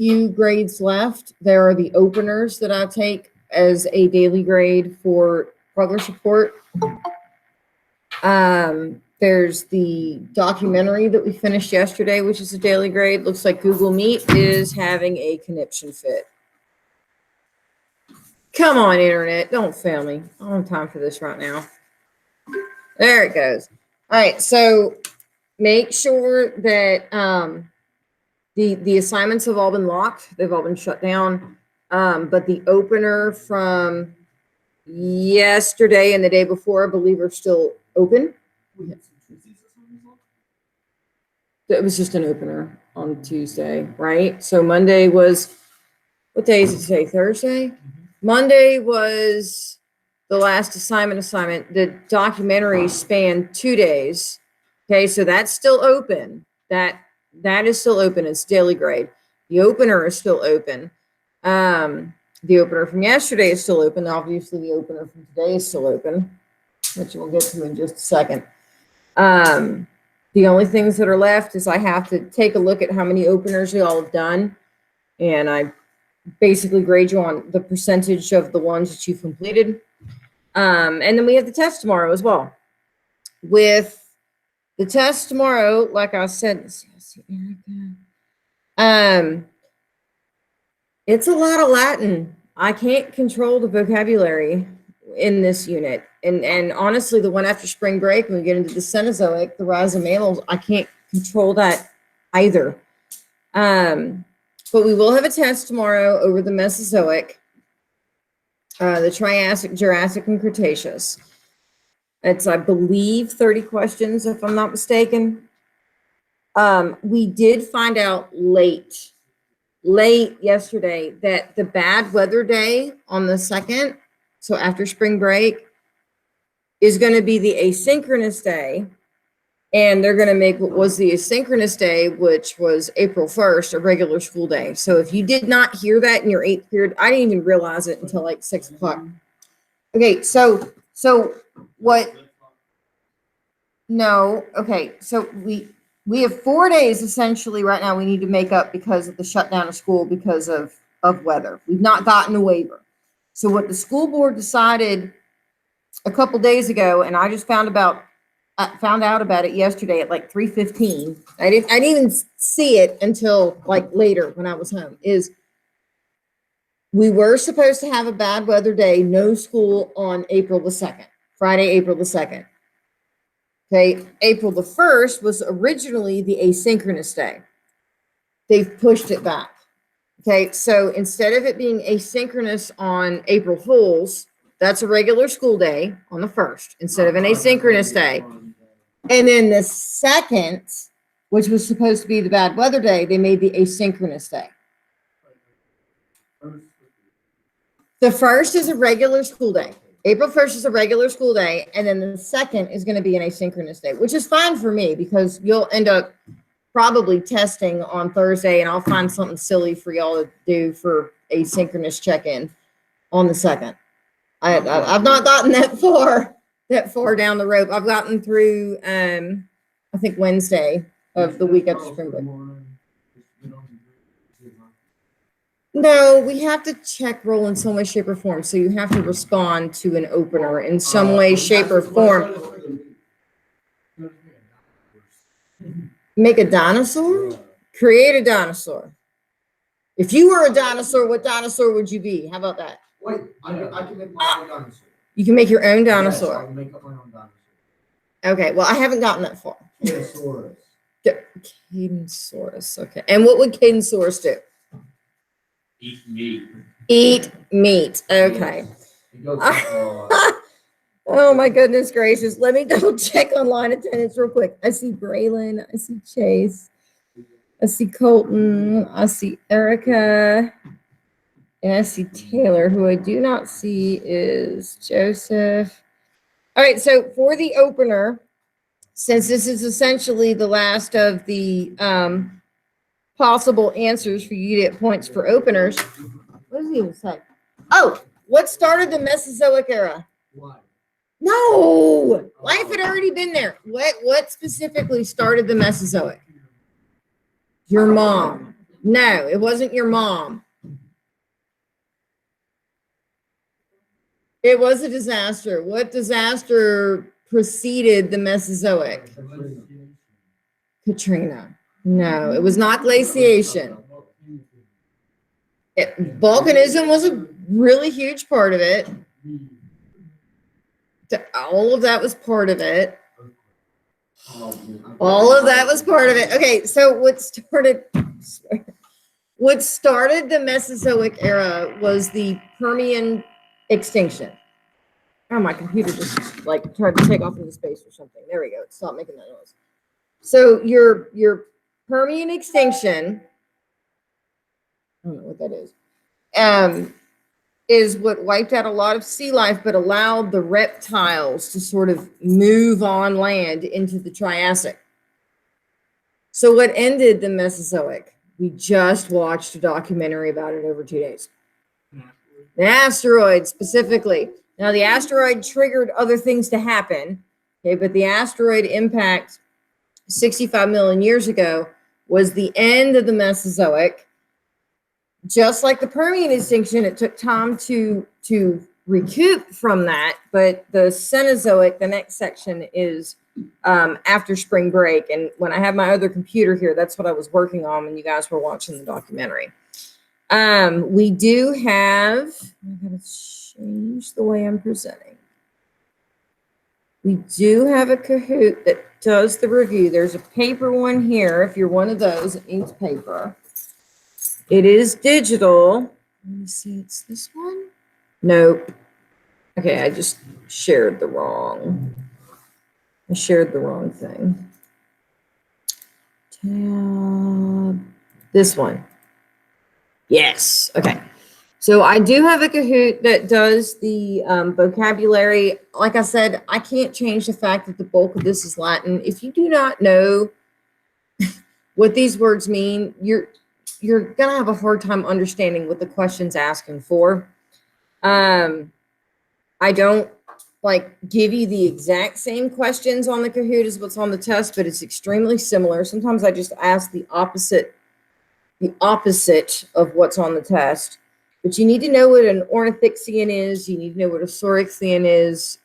few grades left. There are the openers that I take as a daily grade for progress report. There's the documentary that we finished yesterday, which is a daily grade. Looks like Google Meet is having a conniption fit. Come on, internet, don't fail me. I don't have time for this right now. There it goes. All right, so make sure that the assignments have all been locked. They've all been shut down. But the opener from yesterday and the day before, I believe, are still open. It was just an opener on Tuesday, right? So Monday was, what day is it today? Thursday? Monday was the last assignment. The documentary spanned 2 days. Okay, so that's still open. That is still open. It's daily grade. The opener is still open. The opener from yesterday is still open. Obviously, the opener from today is still open, which we'll get to in just a second. The only things that are left is I have to take a look at how many openers you all have done, and I basically grade you on the percentage of the ones that you've completed. And then we have the test tomorrow as well. With the test tomorrow, like I said, it's a lot of Latin. I can't control the vocabulary in this unit. And honestly, the one after spring break, when we get into the Cenozoic, the rise of mammals, I can't control that either. But we will have a test tomorrow over the Mesozoic, the Triassic, Jurassic, and Cretaceous. It's, I believe, 30 questions, if I'm not mistaken. We did find out late yesterday that the bad weather day on the 2nd, so after spring break, is going to be the asynchronous day. And they're going to make what was the asynchronous day, which was April 1st, a regular school day. So if you did not hear that in your 8th period, I didn't even realize it until like 6 o'clock. Okay, so what? No, okay, so we have 4 days essentially right now we need to make up because of the shutdown of school because of weather. We've not gotten a waiver. So what the school board decided a couple days ago, and I just found out about it yesterday at like 3:15. I didn't even see it until like later when I was home, is we were supposed to have a bad weather day, no school on April the 2nd, Friday, April the 2nd. Okay, April the 1st was originally the asynchronous day. They've pushed it back. Okay, so instead of it being asynchronous on April Fools, that's a regular school day on the 1st instead of an asynchronous day. And then the 2nd, which was supposed to be the bad weather day, they made the asynchronous day. The 1st is a regular school day. April 1st is a regular school day, and then the 2nd is going to be an asynchronous day, which is fine for me because you'll end up probably testing on Thursday, and I'll find something silly for y'all to do for asynchronous check-in on the 2nd. I've not gotten that far down the rope. I've gotten through, I think Wednesday of the week after spring break. No, we have to check roll in some way, shape, or form. So you have to respond to an opener in some way, shape, or form. Make a dinosaur? Create a dinosaur. If you were a dinosaur, what dinosaur would you be? How about that? Wait, I can make my own dinosaur. You can make your own dinosaur. Yes, I can make up my own dinosaur. Okay, well, I haven't gotten that far. Cadensaurus. Cadensaurus, okay. And what would Cadensaurus do? Eat meat. Eat meat, okay. Oh my goodness gracious. Let me double check online attendance real quick. I see Braylon, I see Chase, I see Colton, I see Erica, and I see Taylor. Who I do not see is Joseph. All right, so for the opener, since this is essentially the last of the possible answers for you to get points for openers. What does he even say? Oh, what started the Mesozoic era? What? No, life had already been there. What specifically started the Mesozoic? Your mom. No, it wasn't your mom. It was a disaster. What disaster preceded the Mesozoic? Katrina. No, it was not glaciation. Volcanism was a really huge part of it. All of that was part of it. All of that was part of it. Okay, so what started the Mesozoic era was the Permian extinction. Oh, my computer just like tried to take off into space or something. There we go. Stop making that noise. So your Permian extinction, I don't know what that is what wiped out a lot of sea life, but allowed the reptiles to sort of move on land into the Triassic. So what ended the Mesozoic? We just watched a documentary about it over 2 days. The asteroid specifically. Now the asteroid triggered other things to happen, okay, but the asteroid impact 65 million years ago was the end of the Mesozoic. Just like the Permian extinction, it took time to recoup from that, but the Cenozoic, the next section, is after spring break. And when I have my other computer here, that's what I was working on when you guys were watching the documentary. We do have, I'm going to change the way I'm presenting. We do have a Kahoot that does the review. There's a paper one here. If you're one of those, it needs paper. It is digital. Let me see, it's this one? Nope. Okay, I just shared the wrong thing. Tab. This one. Yes. Okay. So I do have a Kahoot that does the vocabulary. Like I said, I can't change the fact that the bulk of this is Latin. If you do not know what these words mean, you're gonna have a hard time understanding what the question's asking for. I don't like give you the exact same questions on the Kahoot as what's on the test, but it's extremely similar. Sometimes I just ask the opposite of what's on the test. But you need to know what an ornithixian is. You need to know what a saurexian is.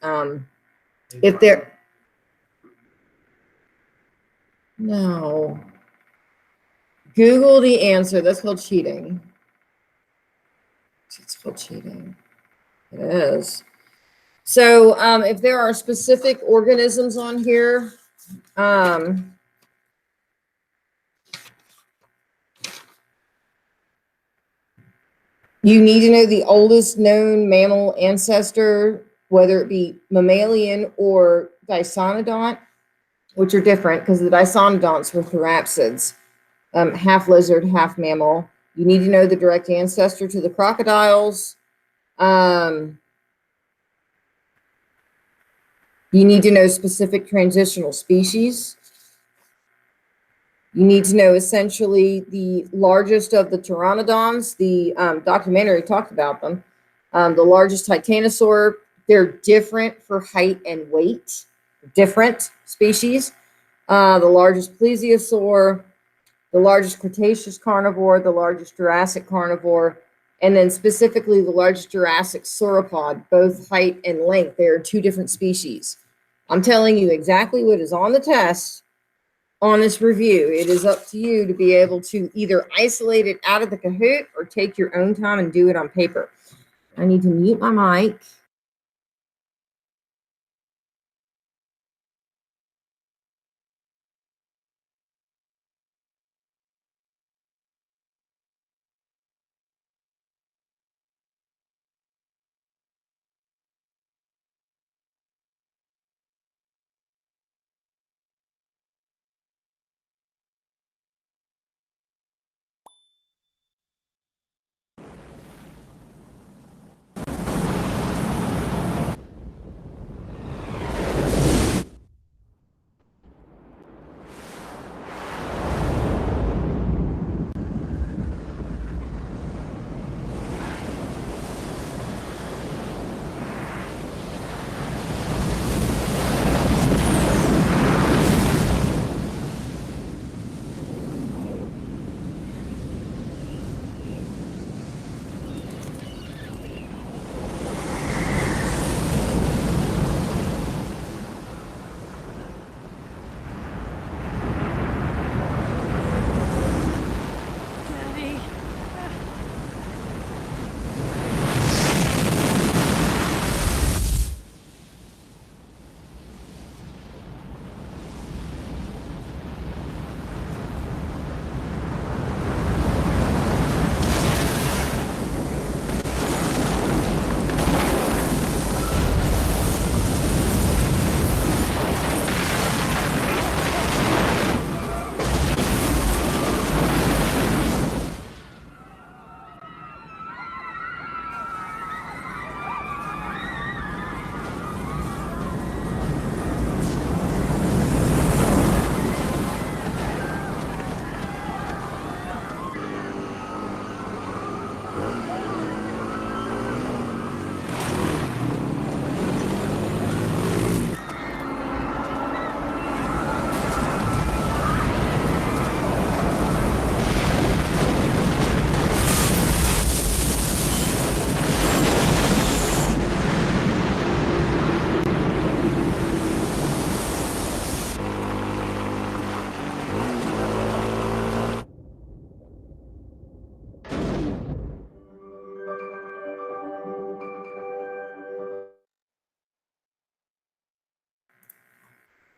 If they're no, Google the answer. That's called cheating. It's called cheating. It is. So if there are specific organisms on here, you need to know the oldest known mammal ancestor, whether it be mammalian or dicynodont, which are different because the dicynodonts were therapsids, half lizard, half mammal. You need to know the direct ancestor to the crocodiles. You need to know specific transitional species. You need to know essentially the largest of the pteranodons. The documentary talked about them. The largest titanosaur. They're different for height and weight, different species. The largest plesiosaur, the largest Cretaceous carnivore, the largest Jurassic carnivore, and then specifically the largest Jurassic sauropod, both height and length. They are two different species. I'm telling you exactly what is on the test on this review. It is up to you to be able to either isolate it out of the Kahoot or take your own time and do it on paper. I need to mute my mic.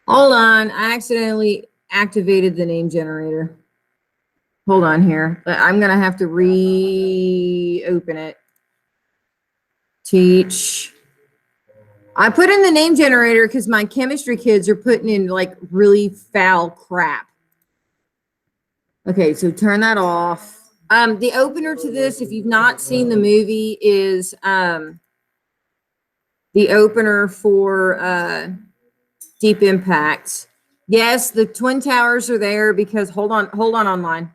Hold on, I accidentally activated the name generator. Hold on here. I'm gonna have to reopen it. Teach. I put in the name generator because my chemistry kids are putting in like really foul crap. Okay, so turn that off. The opener to this, if you've not seen the movie, is the opener for Deep Impact. Yes, the Twin Towers are there because hold on online.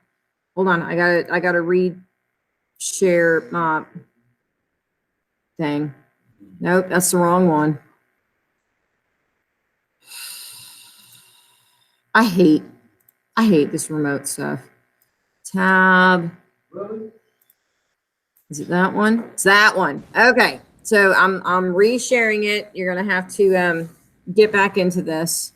Hold on, I gotta read share my thing. Nope, that's the wrong one. I hate this remote stuff. Tab. Really? Is it that one? It's that one. Okay. So I'm resharing it. You're gonna have to get back into this.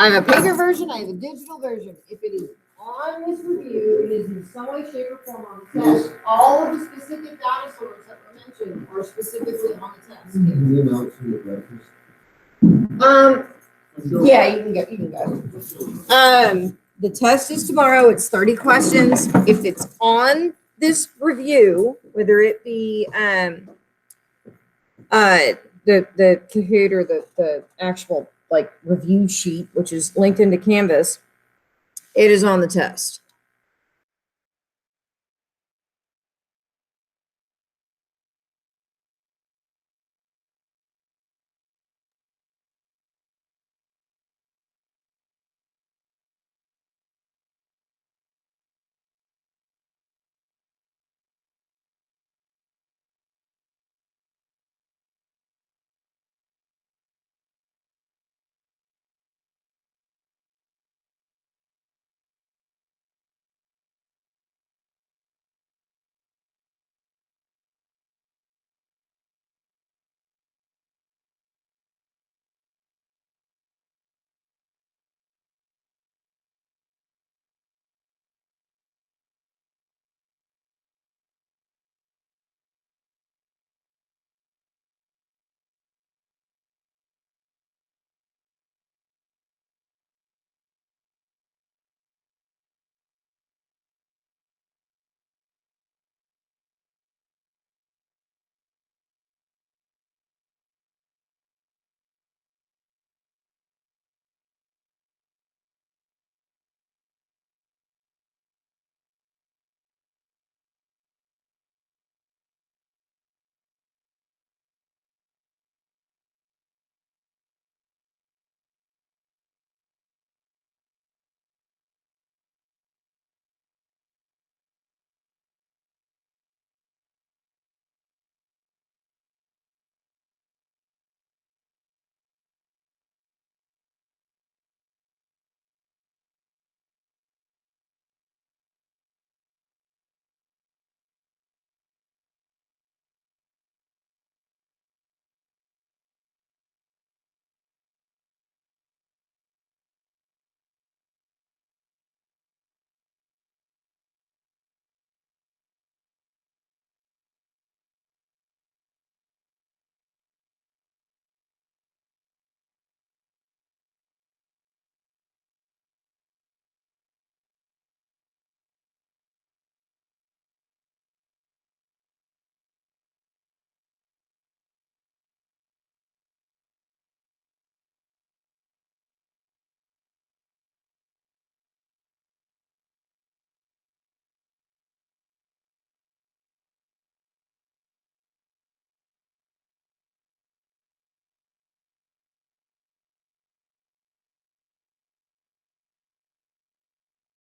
I have a paper version, I have a digital version. If it is on this review, it is in some way, shape, or form on the test. All of the specific dinosaurs that were mentioned are specifically on the test. Can you announce who the breakfast? Yeah, you can go. The test is tomorrow. It's 30 questions. If it's on this review, whether it be the Kahoot or the actual like review sheet, which is linked into Canvas, it is on the test.